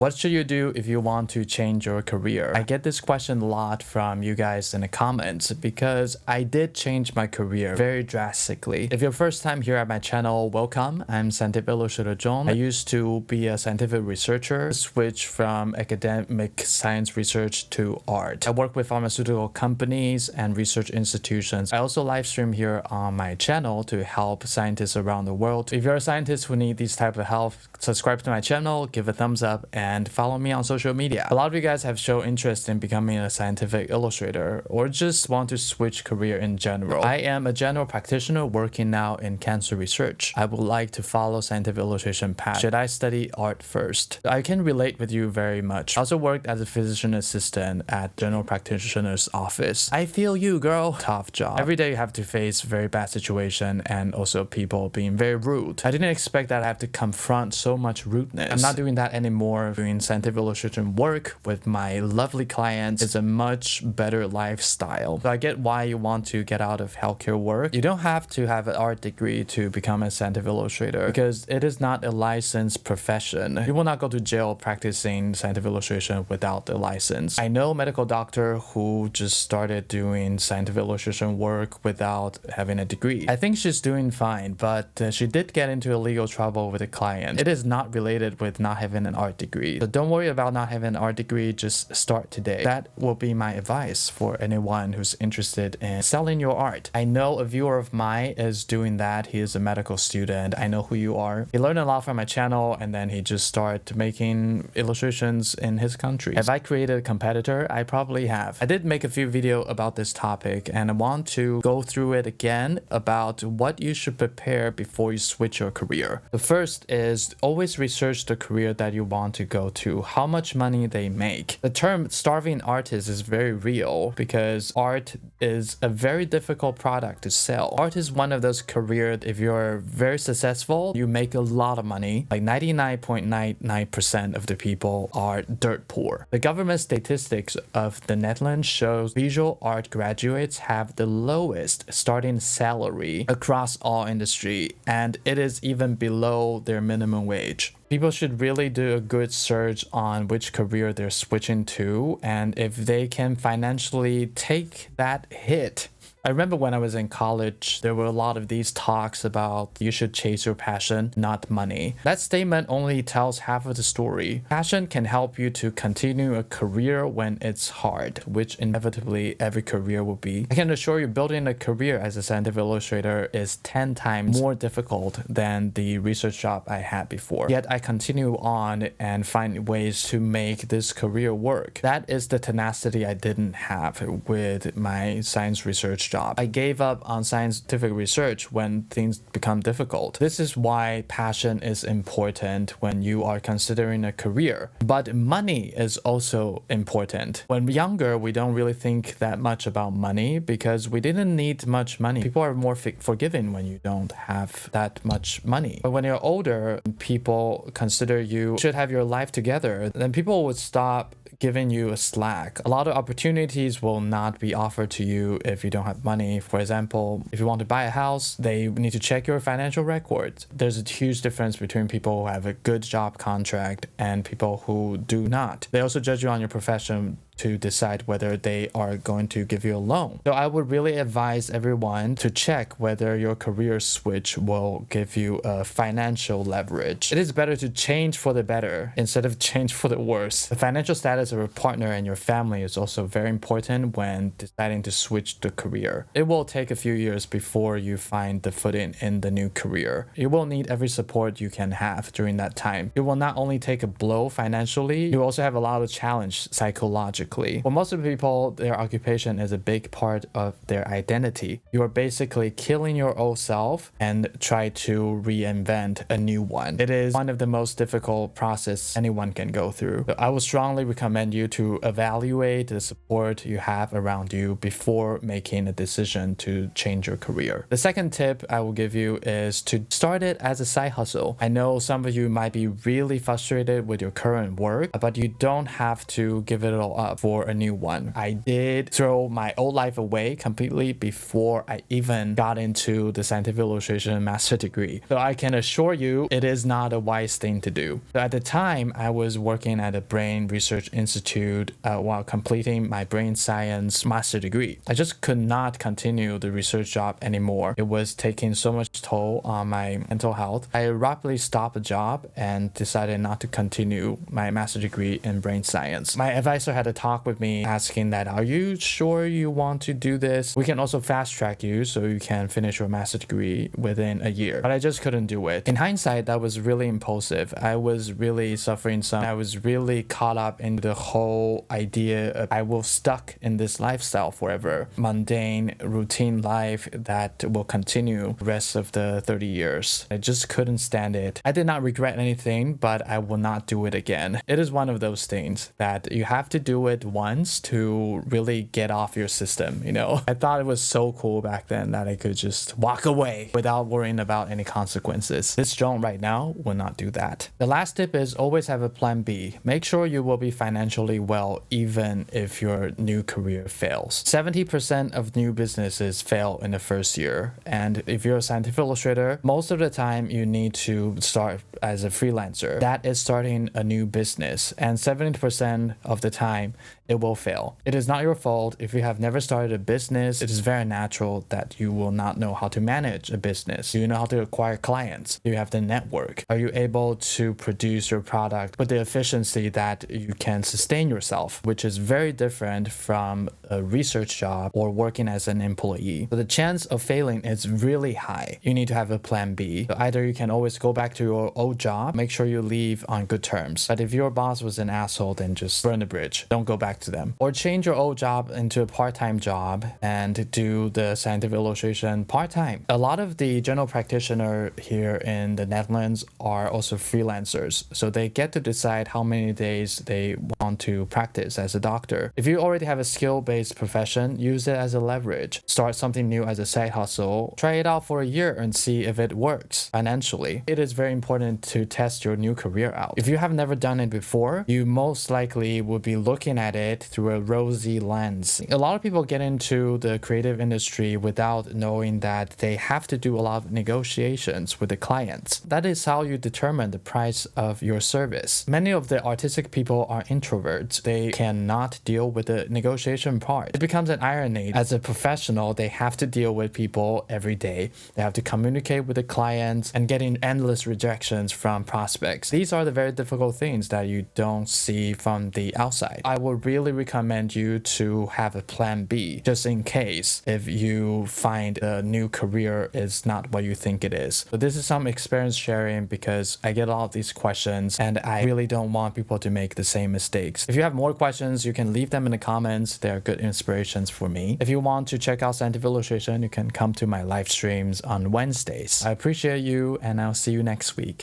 What should you do if you want to change your career? I get this question a lot from you guys in the comments because I did change my career very drastically. If you're first time here at my channel, welcome. I'm scientific illustrator John. I used to be a scientific researcher, switch from academic science research to art. I work with pharmaceutical companies and research institutions. I also live stream here on my channel to help scientists around the world. If you're a scientist who need this type of help, subscribe to my channel, give a thumbs up, and follow me on social media. A lot of you guys have shown interest in becoming a scientific illustrator or just want to switch career in general. I am a general practitioner working now in cancer research. I would like to follow scientific illustration path. Should I study art first? I can relate with you very much. I also worked as a physician assistant at general practitioner's office. I feel you, girl. Tough job. Every day you have to face very bad situation and also people being very rude. I didn't expect that I have to confront so much rudeness. I'm not doing that anymore. Doing scientific illustration work with my lovely clients is a much better lifestyle. So I get why you want to get out of healthcare work. You don't have to have an art degree to become a scientific illustrator because it is not a licensed profession. You will not go to jail practicing scientific illustration without a license. I know a medical doctor who just started doing scientific illustration work without having a degree. I think she's doing fine, but she did get into a legal trouble with a client. It is not related with not having an art degree. So don't worry about not having an art degree, just start today. That will be my advice for anyone who's interested in selling your art. I know a viewer of mine is doing that. He is a medical student. I know who you are. He learned a lot from my channel and then he just started making illustrations in his country. Have I created a competitor? I probably have. I did make a few videos about this topic and I want to go through it again about what you should prepare before you switch your career. The first is always research the career that you want to go to, how much money they make. The term starving artist is very real because art is a very difficult product to sell. Art is one of those careers, if you're very successful, you make a lot of money. Like 99.99% of the people are dirt poor. The government statistics of the Netherlands shows visual art graduates have the lowest starting salary across all industry, and it is even below their minimum wage. People should really do a good search on which career they're switching to and if they can financially take that hit. I remember when I was in college, there were a lot of these talks about you should chase your passion, not money. That statement only tells half of the story. Passion can help you to continue a career when it's hard, which inevitably every career will be. I can assure you building a career as a scientific illustrator is 10 times more difficult than the research job I had before. Yet I continue on and find ways to make this career work. That is the tenacity I didn't have with my science research job. I gave up on scientific research when things become difficult. This is why passion is important when you are considering a career. But money is also important. When younger, we don't really think that much about money because we didn't need much money. People are more forgiving when you don't have that much money. But when you're older, people consider you should have your life together. Then people would stop giving you a slack. A lot of opportunities will not be offered to you if you don't have money. For example, if you want to buy a house, they need to check your financial records. There's a huge difference between people who have a good job contract and people who do not. They also judge you on your profession to decide whether they are going to give you a loan. So I would really advise everyone to check whether your career switch will give you a financial leverage. It is better to change for the better instead of change for the worse. The financial status of a partner and your family is also very important when deciding to switch the career. It will take a few years before you find the footing in the new career. You will need every support you can have during that time. You will not only take a blow financially, you also have a lot of challenge psychologically. For most of the people, their occupation is a big part of their identity. You are basically killing your old self and try to reinvent a new one. It is one of the most difficult process anyone can go through. So I would strongly recommend you to evaluate the support you have around you before making a decision to change your career. The second tip I will give you is to start it as a side hustle. I know some of you might be really frustrated with your current work, but you don't have to give it all up. for a new one. I did throw my old life away completely before I even got into the scientific illustration master degree. So I can assure you it is not a wise thing to do. So at the time, I was working at a brain research institute while completing my brain science master degree. I just could not continue the research job anymore. It was taking so much toll on my mental health. I abruptly stopped the job and decided not to continue my master degree in brain science. My advisor had a talk with me asking that, are you sure you want to do this? We can also fast track you so you can finish your master degree within a year. But I just couldn't do it. In hindsight, that was really impulsive. I was really suffering I was really caught up in the whole idea of I will stuck in this lifestyle forever. Mundane, routine life that will continue the rest of the 30 years. I just couldn't stand it. I did not regret anything, but I will not do it again. It is one of those things that you have to do it once to really get off your system, you know? I thought it was so cool back then that I could just walk away without worrying about any consequences. This drone right now will not do that. The last tip is always have a plan B. Make sure you will be financially well even if your new career fails. 70% of new businesses fail in the first year. And if you're a scientific illustrator, most of the time you need to start as a freelancer. That is starting a new business. And 70% of the time, it will fail. It is not your fault. If you have never started a business, it is very natural that you will not know how to manage a business. Do you know how to acquire clients? Do you have the network? Are you able to produce your product with the efficiency that you can sustain yourself, which is very different from a research job or working as an employee. So the chance of failing is really high. You need to have a plan B. So either you can always go back to your old job, make sure you leave on good terms. But if your boss was an asshole, then just burn the bridge. Don't go back to them. Or change your old job into a part-time job and do the scientific illustration part-time. A lot of the general practitioners here in the Netherlands are also freelancers. So they get to decide how many days they want to practice as a doctor. If you already have a skill-based profession, use it as a leverage. Start something new as a side hustle. Try it out for a year and see if it works financially. It is very important to test your new career out. If you have never done it before, you most likely will be looking at it through a rosy lens. A lot of people get into the creative industry without knowing that they have to do a lot of negotiations with the clients. That is how you determine the price of your service. Many of the artistic people are introverts. They cannot deal with the negotiation part. It becomes an irony. As a professional, they have to deal with people every day. They have to communicate with the clients and getting endless rejections from prospects. These are the very difficult things that you don't see from the outside. I would really recommend you to have a plan B just in case if you find a new career is not what you think it is. So this is some experience sharing because I get a lot of these questions and I really don't want people to make the same mistakes. If you have more questions, you can leave them in the comments. They are good inspirations for me. If you want to check out scientific illustration, you can come to my live streams on Wednesdays. I appreciate you and I'll see you next week.